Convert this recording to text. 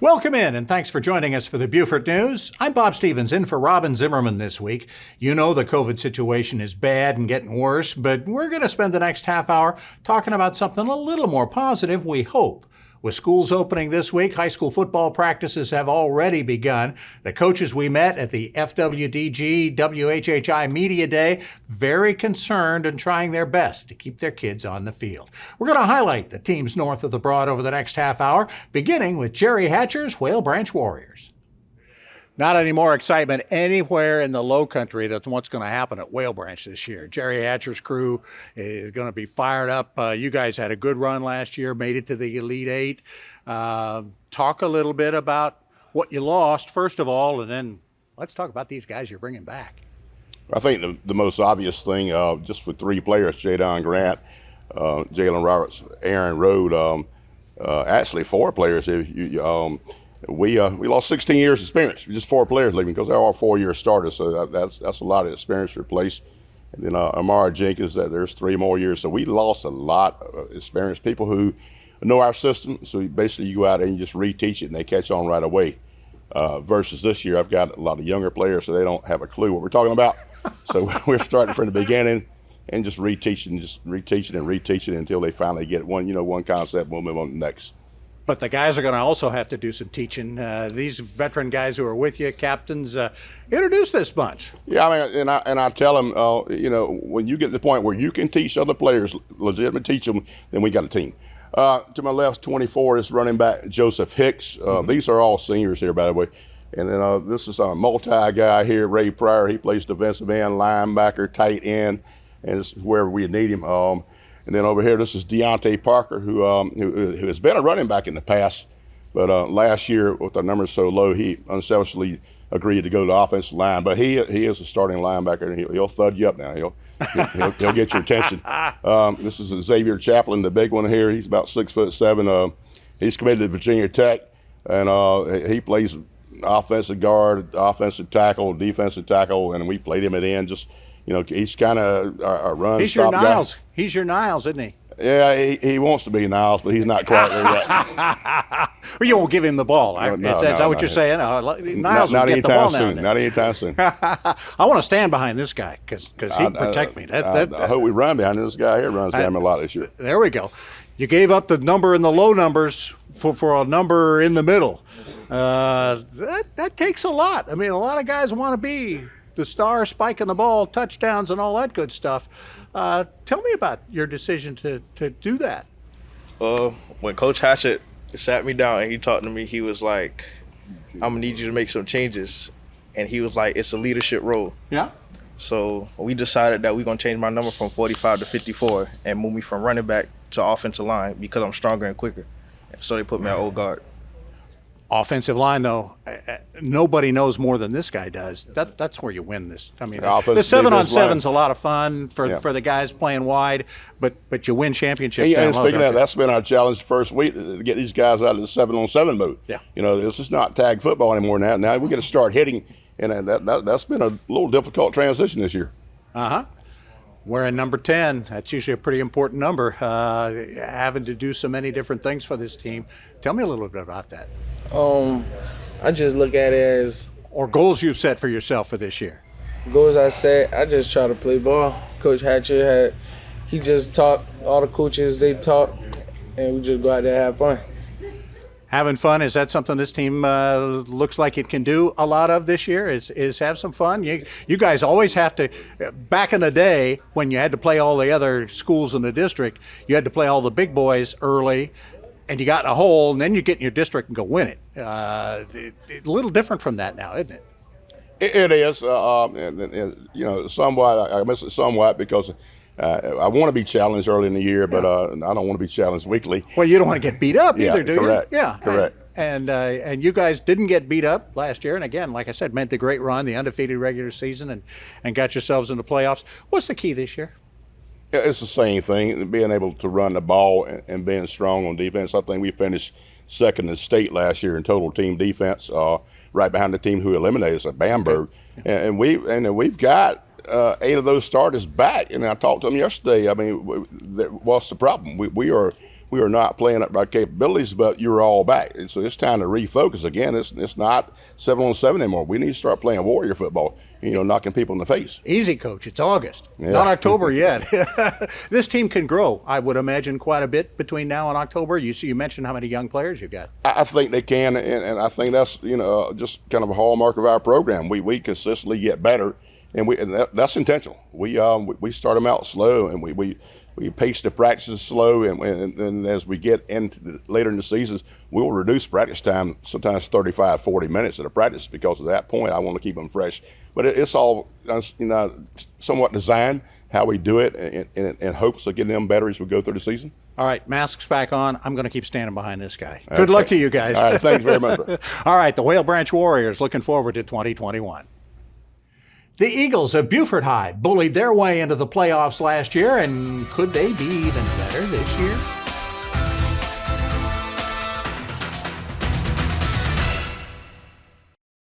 Welcome in, and thanks for joining us for the Beaufort News. I'm Bob Stevens, in for Robin Zimmerman this week. You know the COVID situation is bad and getting worse, but we're going to spend the next half hour talking about something a little more positive, we hope. With schools opening this week, high school football practices have already begun. The coaches we met at the FWDG WHHI Media Day very concerned and trying their best to keep their kids on the field. We're going to highlight the teams north of the Broad over the next half hour, beginning with Jerry Hatcher's Whale Branch Warriors. Not any more excitement anywhere in the Lowcountry than what's going to happen at Whale Branch this year. Jerry Hatcher's crew is going to be fired up. You guys had a good run last year, made it to the Elite Eight. Talk a little bit about what you lost, first of all, and then let's talk about these guys you're bringing back. I think the most obvious thing, just for three players, Jadon Grant, Jalen Roberts, Aaron Rode, actually four players. We lost 16 years of experience, just four players leaving because they're all 4-year starters, so that's a lot of experience to replace. And then Amara Jenkins, there's 3 more years, so we lost a lot of experience, people who know our system. So basically you go out there and you just reteach it and they catch on right away. Versus this year, I've got a lot of younger players, so they don't have a clue what we're talking about. So we're starting from the beginning and just reteaching until they finally get one concept, we'll move on to the next. But the guys are going to also have to do some teaching. These veteran guys who are with you, captains, introduce this bunch. Yeah, I mean, and I tell them, when you get to the point where you can teach other players, legitimately teach them, then we got a team. To my left, 24 is running back Joseph Hicks. These are all seniors here, by the way. And then this is a multi-guy here, Ray Pryor. He plays defensive end, linebacker, tight end, and this is wherever we need him. And then over here, this is Deontay Parker, who has been a running back in the past, but last year with the numbers so low, he unselfishly agreed to go to the offensive line. But he is a starting linebacker, and he'll thud you up now. He'll get your attention. This is Xavier Chaplin, the big one here. He's about 6'7". He's committed to Virginia Tech, and he plays offensive guard, offensive tackle, defensive tackle, and we played him at end. He's kind of a run He's stop your Niles. guy. He's your Niles, isn't he? Yeah, he wants to be Niles, but he's not quite there yet. Well, you won't give him the ball. Is that what you're saying? Niles will get the ball now. Not anytime soon. I want to stand behind this guy because he can protect me. I hope we run behind him. This guy here runs behind me a lot this year. There we go. You gave up the number in the low numbers for a number in the middle. That takes a lot. I mean, a lot of guys want to be the star, spiking the ball, touchdowns, and all that good stuff. Tell me about your decision to do that. When Coach Hatchett sat me down and he talked to me, he was like, I'm going to need you to make some changes. And he was like, it's a leadership role. Yeah. So we decided that we're going to change my number from 45 to 54 and move me from running back to offensive line because I'm stronger and quicker. So they put me at old guard. Offensive line, though, nobody knows more than this guy does. That's where you win this. I mean, the 7-on-7's a lot of fun for the guys playing wide, but you win championships. And speaking of that, that's been our challenge the first week, to get these guys out of the 7-on-7 mode. Yeah. This is not tag football anymore now. Now we got to start hitting, and that's been a little difficult transition this year. Wearing number 10, that's usually a pretty important number, having to do so many different things for this team. Tell me a little bit about that. I just look at it as... Or goals you've set for yourself for this year. Goals I set, I just try to play ball. Coach Hatcher he just taught, all the coaches, they taught, and we just go out there and have fun. Having fun, is that something this team looks like it can do a lot of this year, is have some fun? You guys always have to, back in the day when you had to play all the other schools in the district, you had to play all the big boys early, and you got in a hole, and then you get in your district and go win it. A little different from that now, isn't it? It is, somewhat. I miss it somewhat because I want to be challenged early in the year, but I don't want to be challenged weekly. Well, you don't want to get beat up either, do correct. you? Yeah, correct. And you guys didn't get beat up last year, and again, like I said, meant the great run, the undefeated regular season, and got yourselves in the playoffs. What's the key this year? It's the same thing, being able to run the ball and being strong on defense. I think we finished second in the state last year in total team defense, right behind the team who eliminated us at Bamberg. Okay. And we've got 8 of those starters back. And I talked to them yesterday. I mean, what's the problem? We we are not playing up to our capabilities, but you're all back. And so it's time to refocus again. It's not 7-on-7 anymore. We need to start playing warrior football, knocking people in the face. Easy, Coach. It's August. Not October yet. This team can grow, I would imagine, quite a bit between now and October. You mentioned how many young players you've got. I think they can, and I think that's just kind of a hallmark of our program. We consistently get better, and that's intentional. We start them out slow, and we pace the practices slow, and as we get into later in the seasons, we'll reduce practice time, sometimes 35, 40 minutes at a practice, because at that point I want to keep them fresh. But it's all somewhat designed how we do it, in hopes of getting them better as we go through the season. All right, masks back on. I'm going to keep standing behind this guy. Good luck to you guys. All right, thanks very much. All right, the Whale Branch Warriors looking forward to 2021. The Eagles of Beaufort High bullied their way into the playoffs last year, and could they be even better this year?